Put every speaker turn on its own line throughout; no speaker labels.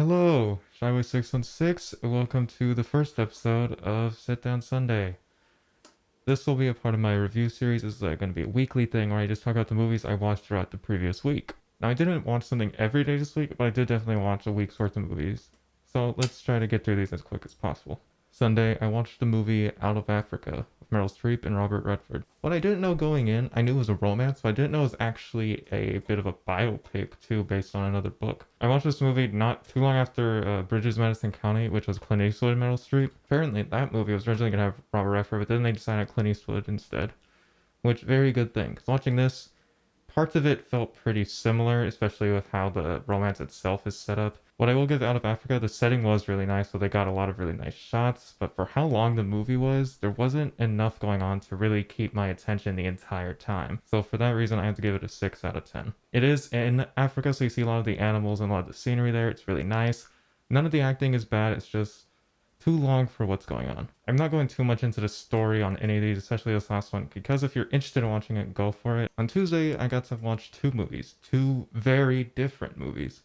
Hello, Shyboy 616. Welcome to the first episode of Sitdown Sunday. This will be a part of my review series. This is going to be a weekly thing where I just talk about the movies I watched throughout the previous week. Now, I didn't watch something every day this week, but I did definitely watch a week's worth of movies. So let's try to get through these as quick as possible. Sunday, I watched the movie Out of Africa with Meryl Streep and Robert Redford. What I didn't know going in, I knew it was a romance, but I didn't know it was actually a bit of a biopic too, based on another book. I watched this movie not too long after Bridges, Madison County, which was Clint Eastwood and Meryl Streep. Apparently, that movie was originally going to have Robert Redford, but then they decided on Clint Eastwood instead. Which, very good thing. 'Cause watching this, parts of it felt pretty similar, especially with how the romance itself is set up. What I will give Out of Africa, the setting was really nice, so they got a lot of really nice shots, but for how long the movie was, there wasn't enough going on to really keep my attention the entire time. So for that reason, I have to give it a 6 out of 10. It is in Africa, so you see a lot of the animals and a lot of the scenery there. It's really nice. None of the acting is bad, it's just too long for what's going on. I'm not going too much into the story on any of these, especially this last one, because if you're interested in watching it, go for it. On Tuesday, I got to watch two movies, two very different movies.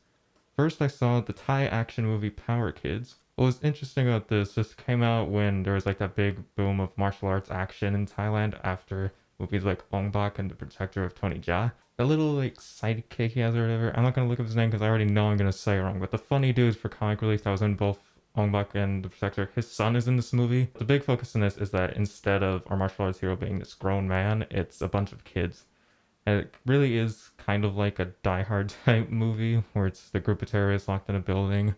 First, I saw the Thai action movie Power Kids. What was interesting about this came out when there was like that big boom of martial arts action in Thailand after movies like Ong Bak and The Protector of Tony Jaa. The little like sidekick he has or whatever. I'm not gonna look up his name because I already know I'm gonna say it wrong. But the funny dude for comic relief that was in both Ong Bak and The Protector, his son is in this movie. The big focus in this is that instead of our martial arts hero being this grown man, it's a bunch of kids. And it really is kind of like a Die Hard type movie where it's the group of terrorists locked in a building.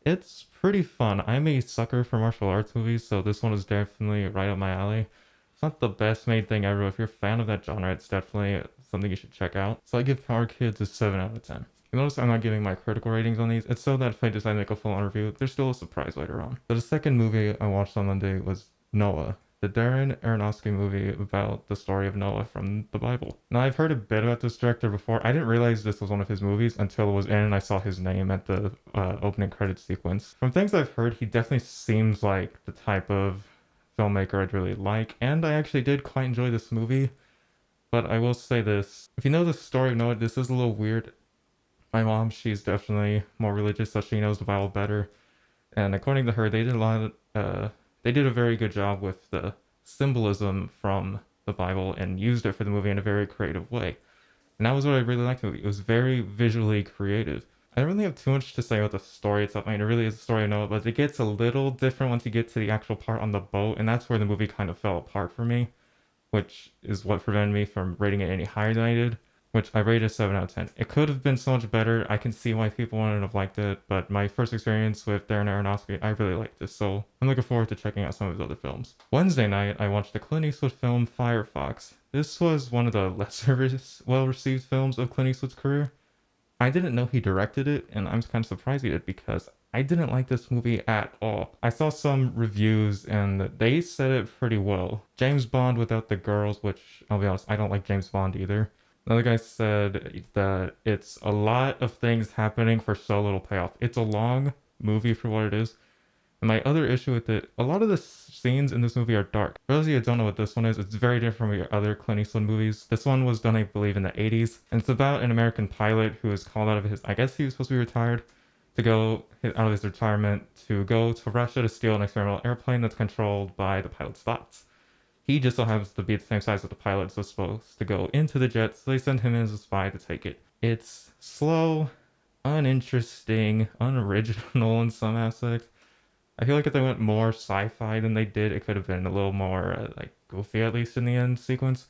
It's pretty fun. I'm a sucker for martial arts movies, so this one is definitely right up my alley. It's not the best made thing ever. If you're a fan of that genre, it's definitely something you should check out. So I give Power Kids a 7 out of 10. You notice I'm not giving my critical ratings on these. It's so that if I decide to make a full on review, there's still a surprise later on. So the second movie I watched on Monday was Noah, the Darren Aronofsky movie about the story of Noah from the Bible. Now, I've heard a bit about this director before. I didn't realize this was one of his movies until it was in and I saw his name at the opening credits sequence. From things I've heard, he definitely seems like the type of filmmaker I'd really like, and I actually did quite enjoy this movie. But I will say this, if you know the story of Noah, this is a little weird. My mom, she's definitely more religious, so she knows the Bible better. And according to her, they did a very good job with the symbolism from the Bible and used it for the movie in a very creative way. And that was what I really liked the movie. It was very visually creative. I don't really have too much to say about the story itself. I mean, it really is a story I know, but it gets a little different once you get to the actual part on the boat, and that's where the movie kind of fell apart for me, which is what prevented me from rating it any higher than I did, which I rated a 7 out of 10. It could have been so much better. I can see why people wouldn't have liked it, but my first experience with Darren Aronofsky, I really liked this, so I'm looking forward to checking out some of his other films. Wednesday night, I watched the Clint Eastwood film Firefox. This was one of the lesser well-received films of Clint Eastwood's career. I didn't know he directed it, and I'm kind of surprised he did because I didn't like this movie at all. I saw some reviews and they said it pretty well. James Bond without the girls, which I'll be honest, I don't like James Bond either. Another guy said that it's a lot of things happening for so little payoff. It's a long movie for what it is. And my other issue with it, a lot of the scenes in this movie are dark. For those of you who don't know what this one is, it's very different from your other Clint Eastwood movies. This one was done, I believe, in the 80s. And it's about an American pilot who is called out of his, I guess he was supposed to be retired, to go out of his retirement to go to Russia to steal an experimental airplane that's controlled by the pilot's thoughts. He just so happens to be the same size as the pilot, so supposed to go into the jet, so they send him in as a spy to take it. It's slow, uninteresting, unoriginal in some aspects. I feel like if they went more sci-fi than they did, it could have been a little more like goofy at least in the end sequence.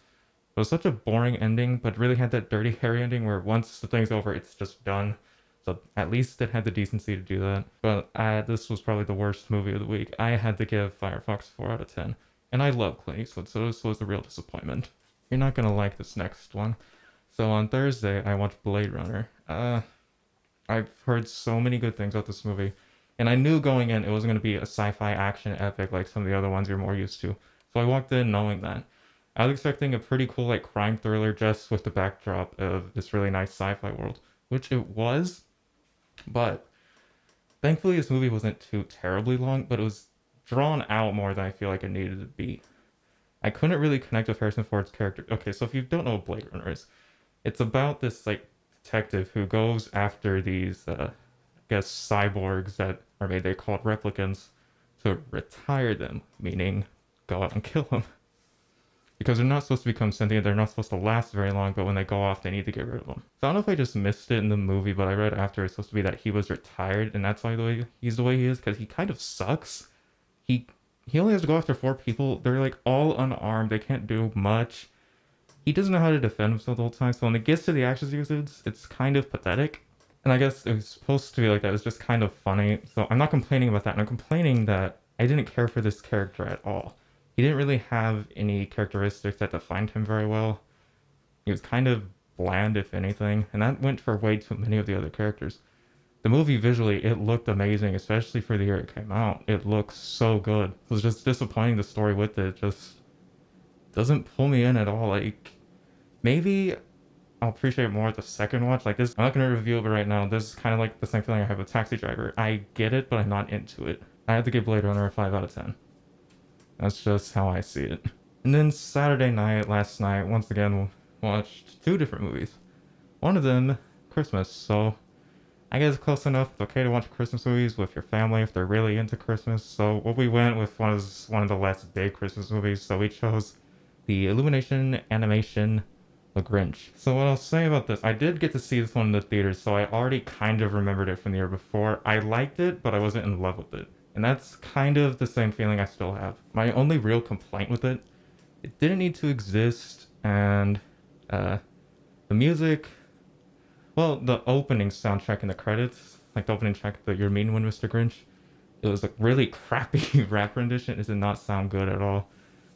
It was such a boring ending, but really had that Dirty Harry ending where once the thing's over, it's just done. So at least it had the decency to do that. But this was probably the worst movie of the week. I had to give Firefox 4 out of 10. And I love Clint Eastwood, so this was a real disappointment. You're not gonna like this next one. So on Thursday, I watched Blade Runner. I've heard so many good things about this movie. And I knew going in it wasn't going to be a sci-fi action epic like some of the other ones you're more used to. So I walked in knowing that. I was expecting a pretty cool like crime thriller just with the backdrop of this really nice sci-fi world, which it was. But thankfully this movie wasn't too terribly long, but it was drawn out more than I feel like it needed to be. I couldn't really connect with Harrison Ford's character. Okay, so if you don't know what Blade Runner is, it's about this like detective who goes after these guess, cyborgs that are made, they called replicants, to retire them, meaning go out and kill them. Because they're not supposed to become sentient, they're not supposed to last very long, but when they go off, they need to get rid of them. So I don't know if I just missed it in the movie, but I read after it's supposed to be that he was retired, and that's why he's the way he is, because he kind of sucks. He he only has to go after 4 people. They're like all unarmed. They can't do much. He doesn't know how to defend himself the whole time. So when it gets to the action sequences, it's kind of pathetic. And I guess it was supposed to be like that. It was just kind of funny. So I'm not complaining about that. And I'm complaining that I didn't care for this character at all. He didn't really have any characteristics that defined him very well. He was kind of bland, if anything. And that went for way too many of the other characters. The movie visually, it looked amazing, especially for the year it came out. It looks so good. It was just disappointing, the story with it just doesn't pull me in at all. Like, maybe I'll appreciate it more at the second watch. Like this, I'm not gonna review it right now. This is kind of like the same feeling I have with Taxi Driver. I get it, but I'm not into it. I have to give Blade Runner a 5 out of 10. That's just how I see it. And then Saturday night, last night, once again, watched 2 different movies. One of them, Christmas, so I guess close enough. It's okay to watch Christmas movies with your family if they're really into Christmas. So what we went with was one of the last big Christmas movies. So we chose the Illumination animation The Grinch. So what I'll say about this, I did get to see this one in the theaters, so I already kind of remembered it from the year before. I liked it, but I wasn't in love with it. And that's kind of the same feeling I still have. My only real complaint with it, it didn't need to exist, and the music, well, the opening soundtrack and the credits, like the opening track, the You're Mean One, Mr. Grinch, it was like really crappy rap rendition. It did not sound good at all.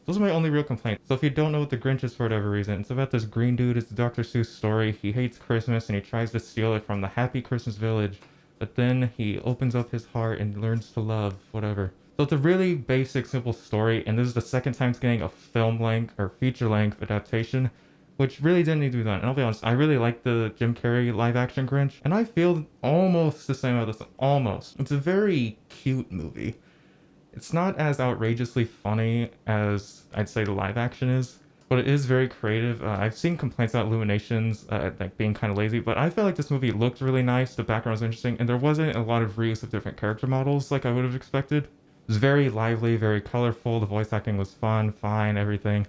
Those are my only real complaints. So if you don't know what The Grinch is for whatever reason, it's about this green dude. It's a Dr. Seuss story. He hates Christmas and he tries to steal it from the happy Christmas village. But then he opens up his heart and learns to love, whatever. So it's a really basic, simple story. And this is the second time it's getting a film length or feature length adaptation, which really didn't need to be done. And I'll be honest, I really like the Jim Carrey live action Grinch. And I feel almost the same about this. Almost. It's a very cute movie. It's not as outrageously funny as I'd say the live action is, but it is very creative. I've seen complaints about Illuminations like being kind of lazy, but I felt like this movie looked really nice, the background was interesting, and there wasn't a lot of reuse of different character models like I would have expected. It was very lively, very colorful, the voice acting was fun, fine, everything.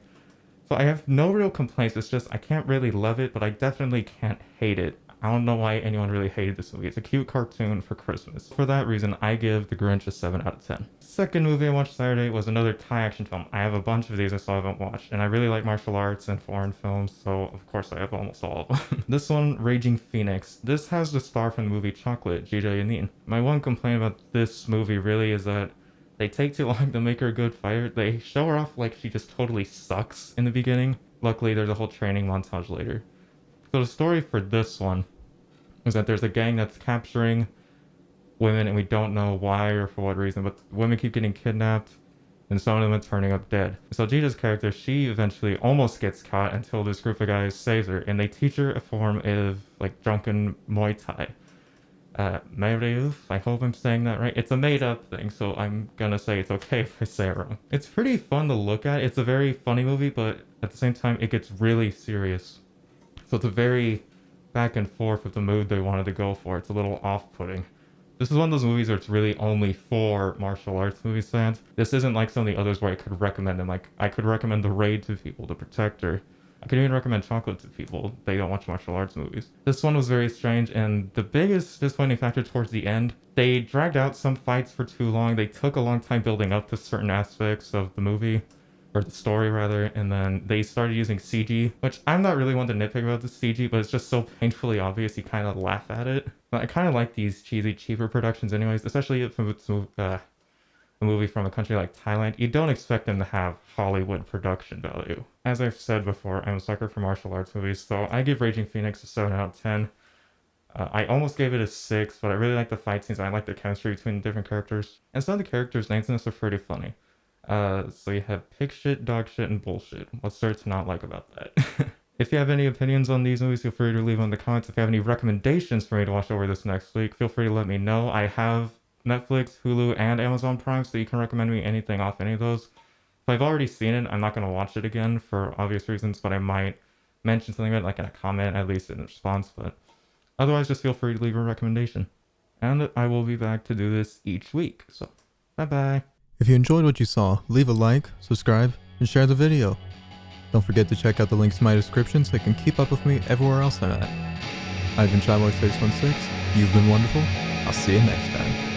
So I have no real complaints, it's just I can't really love it, but I definitely can't hate it. I don't know why anyone really hated this movie. It's a cute cartoon for Christmas. For that reason, I give The Grinch a 7 out of 10. Second movie I watched Saturday was another Thai action film. I have a bunch of these I still haven't watched, and I really like martial arts and foreign films, so of course I have almost all of them. This one, Raging Phoenix. This has the star from the movie Chocolate, Jida Yanin. My one complaint about this movie really is that they take too long to make her a good fighter. They show her off like she just totally sucks in the beginning. Luckily, there's a whole training montage later. So the story for this one is that there's a gang that's capturing women, and we don't know why or for what reason, but women keep getting kidnapped, and some of them are turning up dead. So Jita's character, she eventually almost gets caught until this group of guys saves her, and they teach her a form of like drunken Muay Thai. Meireu, I hope I'm saying that right. It's a made-up thing, so I'm gonna say it's okay if I say it wrong. It's pretty fun to look at. It's a very funny movie, but at the same time, it gets really serious. So it's a very back and forth with the mood they wanted to go for. It's a little off-putting. This is one of those movies where it's really only for martial arts movies fans. This isn't like some of the others where I could recommend them. Like, I could recommend The Raid to people, The Protector. I could even recommend Chocolate to people. They don't watch martial arts movies. This one was very strange, and the biggest disappointing factor towards the end, they dragged out some fights for too long. They took a long time building up to certain aspects of the movie, or the story rather, and then they started using CG, which I'm not really one to nitpick about the CG, but it's just so painfully obvious you kind of laugh at it. But I kind of like these cheesy, cheaper productions anyways, especially if it's a movie from a country like Thailand. You don't expect them to have Hollywood production value. As I've said before, I'm a sucker for martial arts movies, so I give Raging Phoenix a 7 out of 10. I almost gave it a 6, but I really like the fight scenes. I like the chemistry between the different characters. And some of the characters' names in this are pretty funny. So you have pig shit, dog shit, and bullshit. What's there to not like about that? If you have any opinions on these movies, feel free to leave them in the comments. If you have any recommendations for me to watch over this next week, feel free to let me know. I have Netflix, Hulu, and Amazon Prime, so you can recommend me anything off any of those. If I've already seen it, I'm not going to watch it again for obvious reasons, but I might mention something about it, like in a comment, at least in response. But otherwise, just feel free to leave a recommendation. And I will be back to do this each week. So, bye bye.
If you enjoyed what you saw, leave a like, subscribe, and share the video. Don't forget to check out the links in my description so you can keep up with me everywhere else I'm at. I've been Shyboy 616. You've been wonderful. I'll see you next time.